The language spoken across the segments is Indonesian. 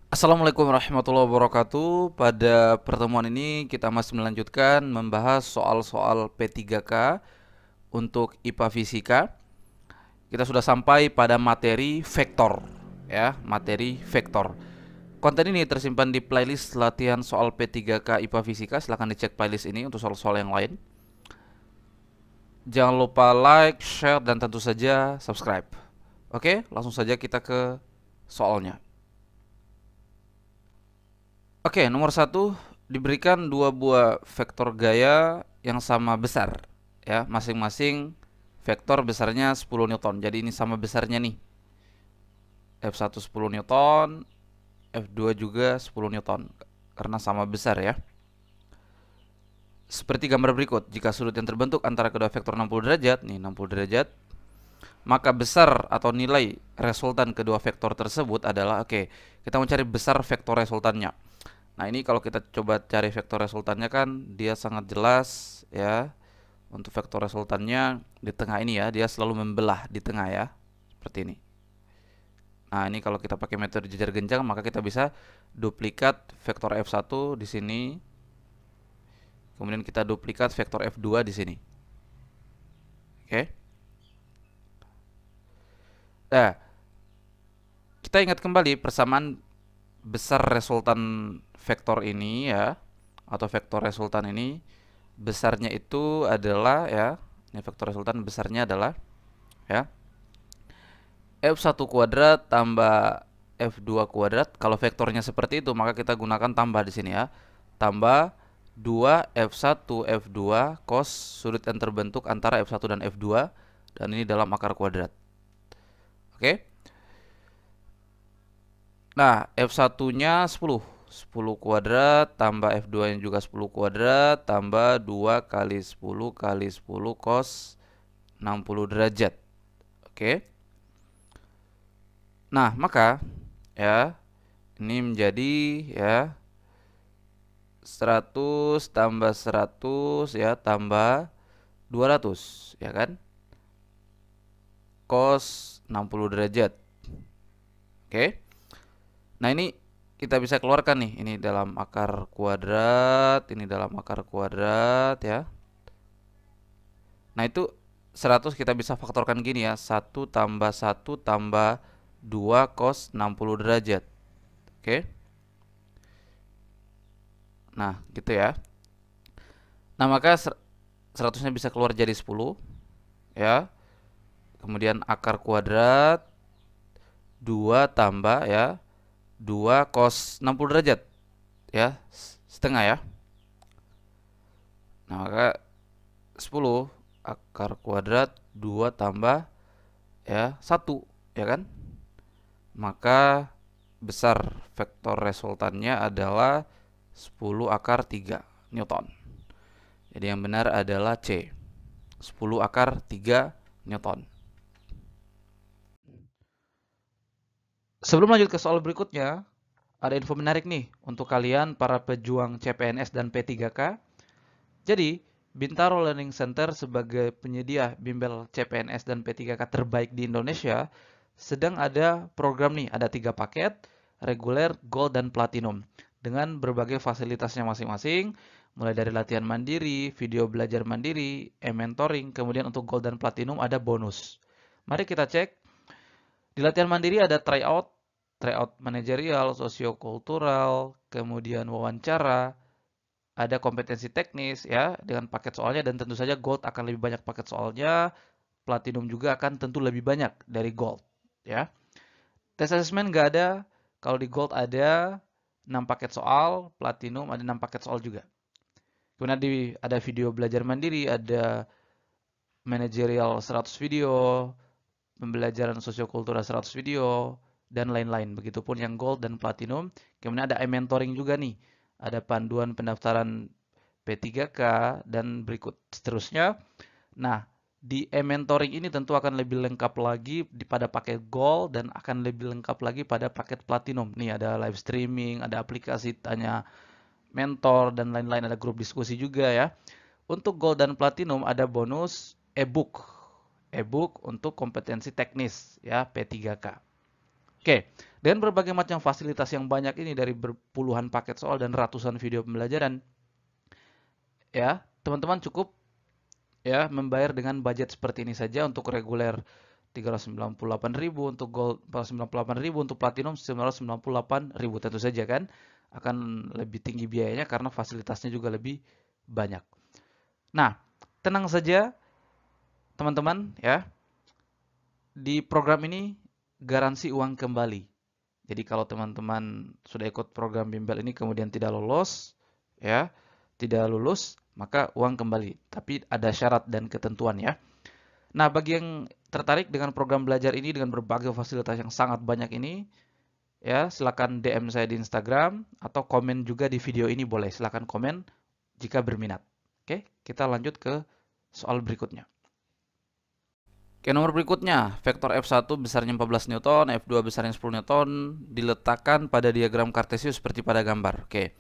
Assalamualaikum warahmatullahi wabarakatuh. Pada pertemuan ini kita masih melanjutkan membahas soal-soal P3K untuk IPA Fisika. Kita sudah sampai pada materi vektor, ya, materi vektor. Konten ini tersimpan di playlist latihan soal P3K IPA Fisika. Silahkan dicek playlist ini untuk soal-soal yang lain. Jangan lupa like, share, dan tentu saja subscribe. Oke, langsung saja kita ke soalnya. Oke, nomor satu diberikan dua buah vektor gaya yang sama besar, ya, masing-masing vektor besarnya 10 Newton. Jadi ini sama besarnya nih. F1 10 Newton, F2 juga 10 Newton karena sama besar ya. Seperti gambar berikut, jika sudut yang terbentuk antara kedua vektor 60 derajat, nih 60 derajat, maka besar atau nilai resultan kedua vektor tersebut adalah, oke, kita mencari besar vektor resultannya. Nah, ini kalau kita coba cari vektor resultannya kan dia sangat jelas ya. Untuk vektor resultannya di tengah ini ya, dia selalu membelah di tengah ya. Seperti ini. Nah, ini kalau kita pakai metode jejar genjang maka kita bisa duplikat vektor F1 di sini. Kemudian kita duplikat vektor F2 di sini. Oke. Nah, kita ingat kembali persamaan besar resultan vektor ini ya, atau vektor resultan ini besarnya itu adalah ya, ini vektor resultan besarnya adalah ya F1 kuadrat tambah F2 kuadrat. Kalau vektornya seperti itu maka kita gunakan tambah di sini ya. Tambah 2 F1 F2 cos sudut yang terbentuk antara F1 dan F2, dan ini dalam akar kuadrat. Oke. Nah, F1-nya 10. 10 kuadrat tambah F2-nya juga 10 kuadrat tambah 2 kali 10 kali 10 cos 60 derajat. Oke. Nah, maka ya ini menjadi ya 100 tambah 100 ya tambah 200 ya kan? Cos 60 derajat. Oke. Nah, ini kita bisa keluarkan nih, ini dalam akar kuadrat, ini dalam akar kuadrat ya. Nah, itu 100 kita bisa faktorkan gini ya, 1 tambah 1 tambah 2 cos 60 derajat. Oke. Nah, gitu ya. Nah, maka 100-nya bisa keluar jadi 10 ya. Kemudian akar kuadrat 2 tambah ya 2 cos 60 derajat ya, setengah ya. Nah, maka 10 akar kuadrat 2 tambah ya 1 ya kan? Maka besar vektor resultannya adalah 10 akar 3 Newton. Jadi yang benar adalah C. 10 akar 3 Newton. Sebelum lanjut ke soal berikutnya, ada info menarik nih untuk kalian para pejuang CPNS dan P3K. Jadi, Bintaro Learning Center sebagai penyedia bimbel CPNS dan P3K terbaik di Indonesia sedang ada program nih, ada 3 paket, reguler, gold, dan platinum dengan berbagai fasilitasnya masing-masing, mulai dari latihan mandiri, video belajar mandiri, e-mentoring, kemudian untuk gold dan platinum ada bonus. Mari kita cek. Di latihan mandiri ada tryout manajerial, sosiokultural, kemudian wawancara, ada kompetensi teknis ya dengan paket soalnya, dan tentu saja gold akan lebih banyak paket soalnya, platinum juga akan tentu lebih banyak dari gold ya. Tes assessment nggak ada, kalau di gold ada 6 paket soal, platinum ada 6 paket soal juga. Kemudian ada video belajar mandiri, ada manajerial 100 video, pembelajaran sosiokultural 100 video, dan lain-lain. Begitupun yang gold dan platinum. Kemudian ada e-mentoring juga nih. Ada panduan pendaftaran P3K dan berikut seterusnya. Nah, di e-mentoring ini tentu akan lebih lengkap lagi pada paket gold dan akan lebih lengkap lagi pada paket platinum. Nih ada live streaming, ada aplikasi tanya mentor dan lain-lain, ada grup diskusi juga ya. Untuk gold dan platinum ada bonus e-book untuk kompetensi teknis ya P3K. Oke, Dengan berbagai macam fasilitas yang banyak ini dari berpuluhan paket soal dan ratusan video pembelajaran, ya, teman-teman cukup ya membayar dengan budget seperti ini saja. Untuk reguler 398.000, untuk gold 498.000, untuk platinum 998.000. Tentu saja kan akan lebih tinggi biayanya karena fasilitasnya juga lebih banyak. Nah, tenang saja teman-teman ya. Di program ini garansi uang kembali. Jadi kalau teman-teman sudah ikut program bimbel ini kemudian tidak lolos ya, tidak lulus, maka uang kembali. Tapi ada syarat dan ketentuan ya. Nah, bagi yang tertarik dengan program belajar ini dengan berbagai fasilitas yang sangat banyak ini, ya silakan DM saya di Instagram atau komen juga di video ini boleh. Silakan komen jika berminat. Oke, kita lanjut ke soal berikutnya. Oke, nomor berikutnya, vektor F1 besarnya 14 Newton, F2 besarnya 10 Newton, diletakkan pada diagram kartesius seperti pada gambar. Oke.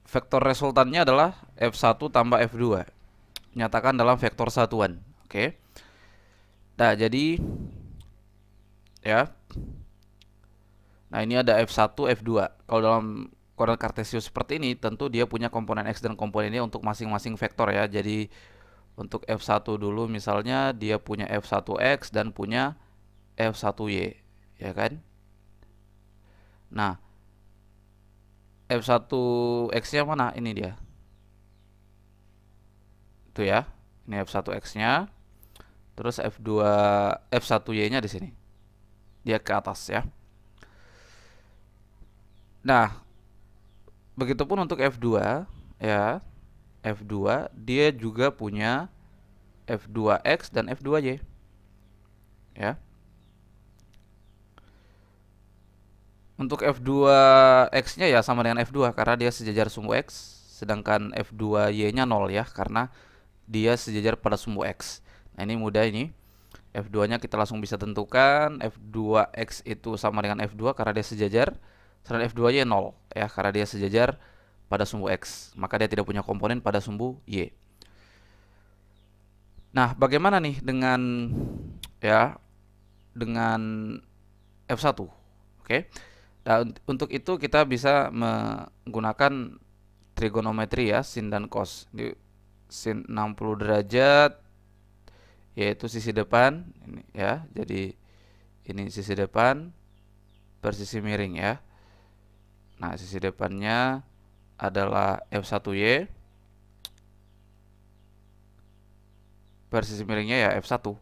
Vektor resultannya adalah F1 tambah F2. Nyatakan dalam vektor satuan. Oke. Nah, jadi ya. Nah, ini ada F1, F2. Kalau dalam koordinat kartesius seperti ini, tentu dia punya komponen X dan komponen Y untuk masing-masing vektor ya. Jadi untuk F1 dulu misalnya dia punya F1X dan punya F1Y, ya kan? Nah, F1X-nya mana? Ini dia. Itu ya. Ini F1X-nya. Terus F1Y-nya di sini. Dia ke atas ya. Nah, begitupun untuk F2 ya. F2 dia juga punya F2X dan F2Y. Ya. Untuk F2X-nya ya sama dengan F2 karena dia sejajar sumbu X, sedangkan F2Y-nya 0 ya karena dia sejajar pada sumbu X. Nah, ini mudah ini. F2-nya kita langsung bisa tentukan. F2X itu sama dengan F2 karena dia sejajar. Sedangkan F2Y 0 ya karena dia sejajar pada sumbu X. Maka dia tidak punya komponen pada sumbu Y. Nah, bagaimana nih dengan ya dengan F1? Oke. Nah, untuk itu kita bisa menggunakan trigonometri ya, sin dan cos. Di sin 60 derajat yaitu sisi depan ini ya. Jadi ini sisi depan per sisi miring ya. Nah, sisi depannya adalah F1Y per sisi miringnya ya F1.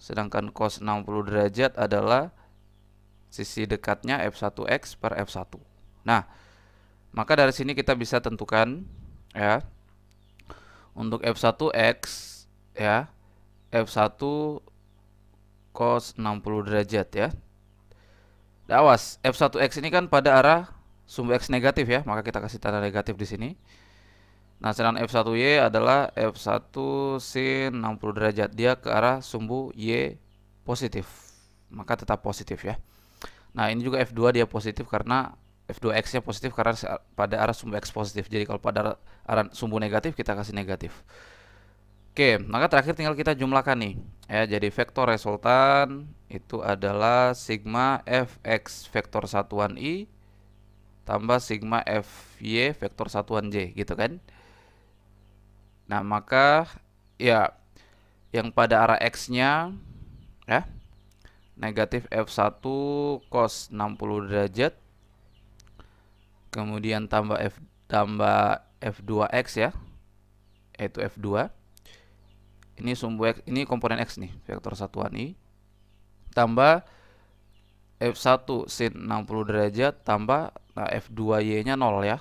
Sedangkan cos 60 derajat adalah sisi dekatnya F1X per F1. Nah, maka dari sini kita bisa tentukan ya. Untuk F1X ya, F1 cos 60 derajat ya. Nah, awas, F1X ini kan pada arah sumbu X negatif ya, maka kita kasih tanda negatif di sini. Nah, sedangkan F1Y adalah F1 sin 60 derajat. Dia ke arah sumbu Y positif. Maka tetap positif ya. Nah, ini juga F2 dia positif karena F2X-nya positif karena pada arah sumbu X positif. Jadi kalau pada arah sumbu negatif kita kasih negatif. Oke, maka terakhir tinggal kita jumlahkan nih. Ya, jadi vektor resultan itu adalah sigma Fx vektor satuan I tambah sigma Fy vektor satuan J, gitu kan? Nah, maka ya yang pada arah X-nya ya negatif F1 cos 60 derajat kemudian tambah F2X ya, yaitu F2. Ini sumbu X, ini komponen X nih, vektor satuan I tambah F1 sin 60 derajat tambah F2Y-nya 0 ya.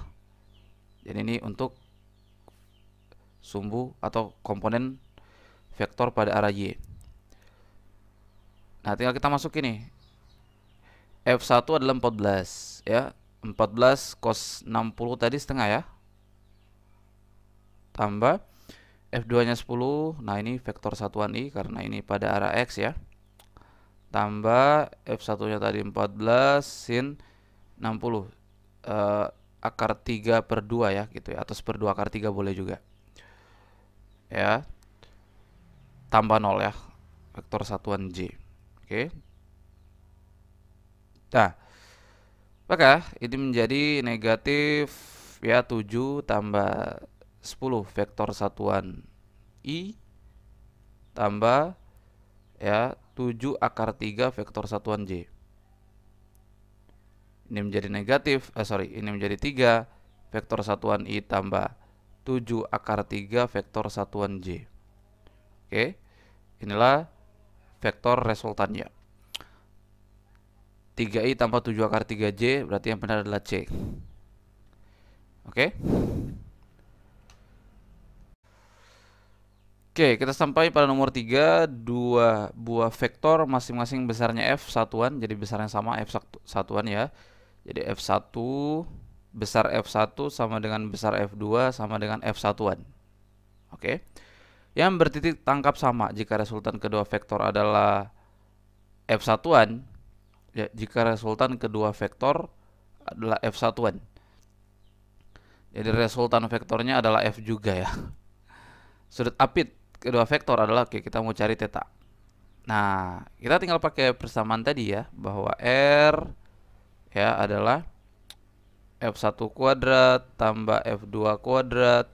Jadi ini untuk sumbu atau komponen vektor pada arah Y. Nah, tinggal kita masuk ini. F1 adalah 14 ya. 14 cos 60 tadi setengah ya. Tambah F2-nya 10. Nah, ini vektor satuan I karena ini pada arah X ya. Tambah F1-nya tadi 14 sin 60. Akar 3 per 2 ya gitu ya. Atau 1/2 akar 3 boleh juga. Ya. Tambah 0 ya. Vektor satuan J. Oke. Nah, maka ini menjadi negatif ya 7 tambah 10 vektor satuan I tambah ya 7 akar 3 vektor satuan J. Ini menjadi negatif, ini menjadi 3 vektor satuan I tambah 7 akar 3 vektor satuan J. Oke, inilah vektor resultannya. 3I tambah 7 akar 3J berarti yang benar adalah C. Oke. Oke, kita sampai pada nomor 3, dua buah vektor masing-masing besarnya F satuan, jadi besarnya sama F satuan ya. Jadi F1 besar F1 sama dengan besar F2 sama dengan F satuan. Oke. Yang bertitik tangkap sama jika resultan kedua vektor adalah F satuan. Ya, jika resultan kedua vektor adalah F satuan. Jadi resultan vektornya adalah F juga ya. Sudut apit kedua vektor adalah, oke, kita mau cari theta. Nah, kita tinggal pakai persamaan tadi ya, bahwa R ya adalah F1 kuadrat tambah F2 kuadrat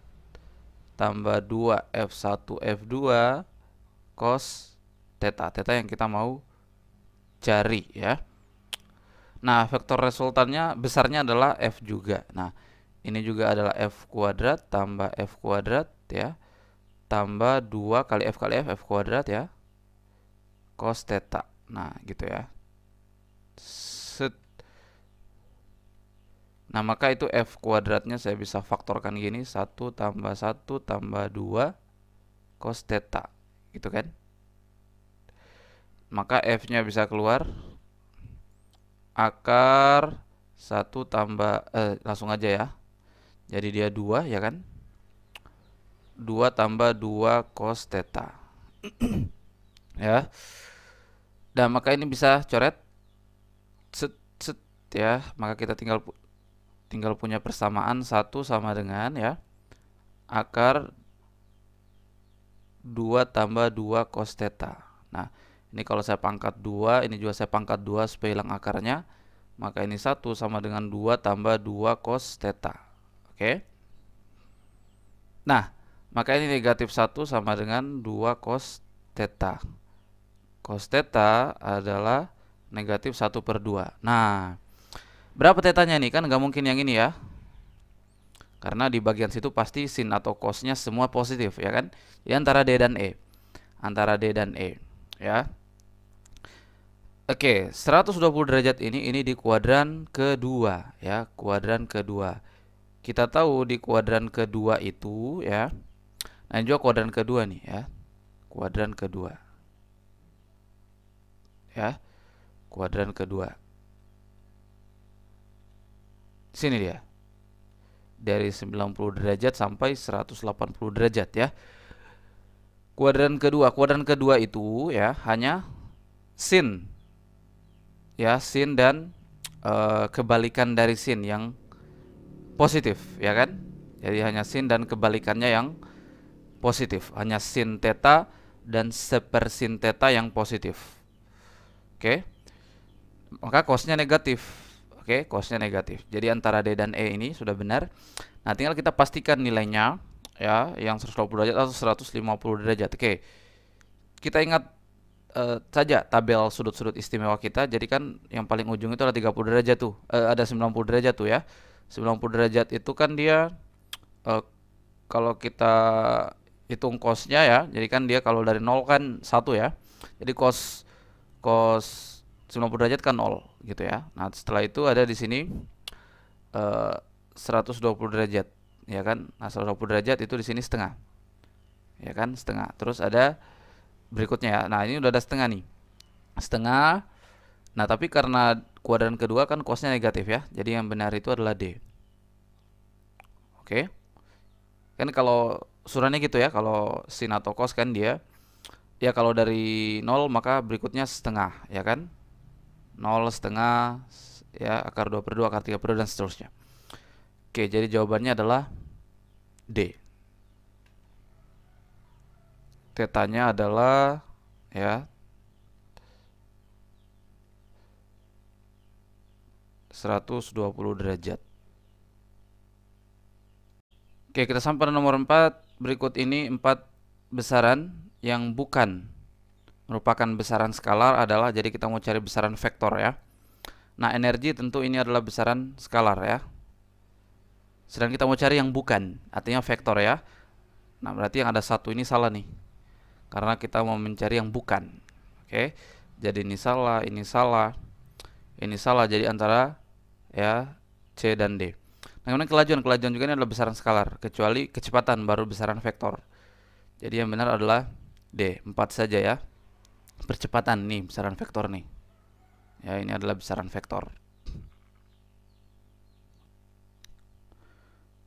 tambah 2 F1 F2 cos theta. Theta yang kita mau cari ya. Nah, vektor resultannya besarnya adalah F juga. Nah, ini juga adalah F kuadrat tambah F kuadrat ya, tambah 2 kali F F kuadrat ya, cos theta. Nah, gitu ya. Set. Nah, maka itu F kuadratnya saya bisa faktorkan gini, 1 tambah 1 tambah 2 cos theta. Gitu kan? Maka F-nya bisa keluar akar 1 tambah langsung aja ya. Jadi dia 2 ya kan? 2 tambah 2 cos theta. Ya. Dan maka ini bisa coret set set ya. Maka kita tinggal punya persamaan 1 sama dengan ya akar 2 tambah 2 cos theta. Nah, ini kalau saya pangkat 2, ini juga saya pangkat 2 supaya hilang akarnya. Maka ini 1 sama dengan 2 tambah 2 cos theta. Oke. Nah, maka ini negatif 1 sama dengan 2 cos theta. Cos theta adalah negatif 1/2. Nah, berapa tetanya nih? Kan nggak mungkin yang ini ya. Karena di bagian situ pasti sin atau cosnya semua positif ya kan. Jadi antara D dan E. Antara D dan E ya. Oke, 120 derajat ini di kuadran kedua ya, kuadran kedua. Kita tahu di kuadran kedua itu ya. Nah, ini juga kuadran kedua nih ya. Kuadran kedua. Ya. Kuadran kedua. Sini dia. Dari 90 derajat sampai 180 derajat ya. Kuadran kedua itu ya hanya sin. Ya, sin dan kebalikan dari sin yang positif, ya kan? Jadi hanya sin dan kebalikannya yang positif. Hanya sin theta dan sepersin theta yang positif. Oke. Maka cosnya negatif. Oke, cosnya negatif. Jadi antara D dan E ini sudah benar. Nah, tinggal kita pastikan nilainya ya, yang 120 derajat atau 150 derajat. Oke. Kita ingat saja tabel sudut-sudut istimewa kita. Jadi kan yang paling ujung itu ada 30 derajat tuh. Ada 90 derajat tuh ya. 90 derajat itu kan dia kalau kita hitung cosnya ya. Jadi kan dia kalau dari 0 kan 1 ya. Jadi cos 90 derajat kan 0 gitu ya. Nah, setelah itu ada di sini 120 derajat ya kan. Nah, 120 derajat itu di sini setengah. Ya kan, setengah. Terus ada berikutnya ya. Nah, ini udah ada setengah nih. Setengah. Nah, tapi karena kuadran kedua kan cosnya negatif ya. Jadi yang benar itu adalah D. Oke. Kan kalau surannya gitu ya. Kalau sin atau cos kan dia ya kalau dari 0 maka berikutnya setengah ya kan. 0 setengah ya, akar 2/2, akar 3/2 dan seterusnya. Oke, jadi jawabannya adalah D. Tetanya adalah ya 120 derajat. Oke, kita sampai pada nomor 4. Berikut ini 4 besaran yang bukan merupakan besaran skalar adalah, jadi kita mau cari besaran vektor ya. Nah, energi tentu ini adalah besaran skalar ya. Sedang kita mau cari yang bukan, artinya vektor ya. Nah, berarti yang ada satu ini salah nih. Karena kita mau mencari yang bukan. Oke. Jadi ini salah, ini salah. Ini salah, jadi antara ya C dan D. Nah, kemudian kelajuan juga ini adalah besaran skalar, kecuali kecepatan baru besaran vektor. Jadi yang benar adalah D, 4 saja ya. Percepatan nih besaran vektor nih. Ya, ini adalah besaran vektor.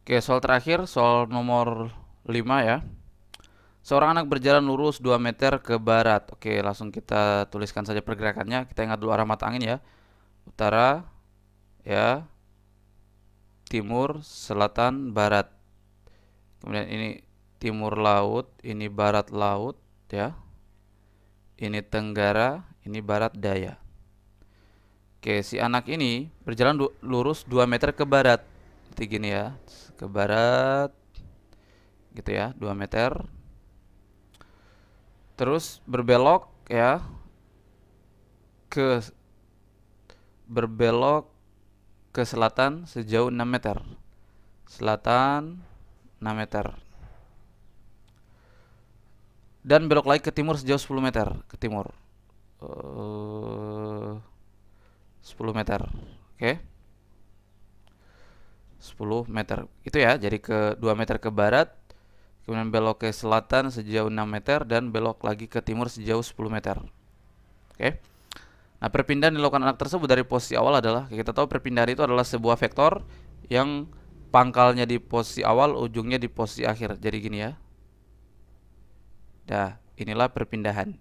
Oke, soal terakhir, soal nomor 5 ya. Seorang anak berjalan lurus 2 meter ke barat. Oke, langsung kita tuliskan saja pergerakannya. Kita ingat dulu arah mata angin ya. Utara, ya, timur, selatan, barat. Kemudian ini timur laut, ini barat laut, ya. Ini tenggara, ini barat daya. Oke, si anak ini berjalan lurus 2 meter ke barat. Seperti gini ya, ke barat, gitu ya, 2 meter. Terus berbelok ya, berbelok ke selatan sejauh 6 meter. Selatan 6 meter. Dan belok lagi ke timur sejauh 10 meter. Ke timur 10 meter. Oke. 10 meter. Itu ya, jadi ke 2 meter ke barat, kemudian belok ke selatan sejauh 6 meter, dan belok lagi ke timur sejauh 10 meter. Oke. Nah, perpindahan dilakukan anak tersebut dari posisi awal adalah, kita tahu perpindahan itu adalah sebuah vektor yang pangkalnya di posisi awal, ujungnya di posisi akhir. Jadi gini ya. Dah, inilah perpindahan.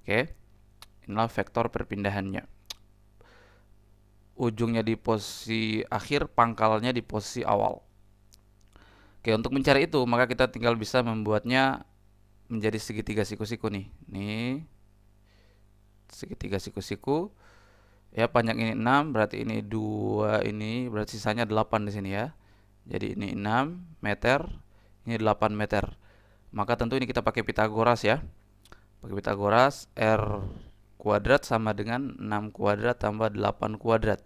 Oke. Inilah vektor perpindahannya. Ujungnya di posisi akhir, pangkalnya di posisi awal. Oke, untuk mencari itu, maka kita tinggal bisa membuatnya menjadi segitiga siku-siku nih. Nih, segitiga siku-siku. Ya, panjang ini 6, berarti ini 2, ini berarti sisanya 8 di sini ya. Jadi ini 6 meter, ini 8 meter. Maka tentu ini kita pakai Pitagoras ya. Pakai Pitagoras, R kuadrat sama dengan 6 kuadrat tambah 8 kuadrat.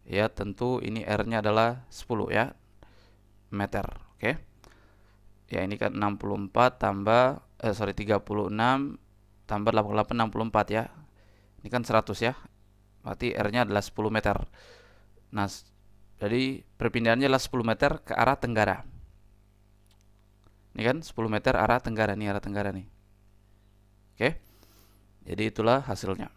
Ya, tentu ini R-nya adalah 10 ya, meter. Oke. Ya, ini kan 64 tambah 36 tambah 88, 64 ya. Ini kan 100 ya. Berarti R-nya adalah 10 meter. Nah, jadi perpindahannya adalah 10 meter ke arah tenggara. Ini kan 10 meter arah tenggara nih, arah tenggara nih. Oke. Jadi itulah hasilnya.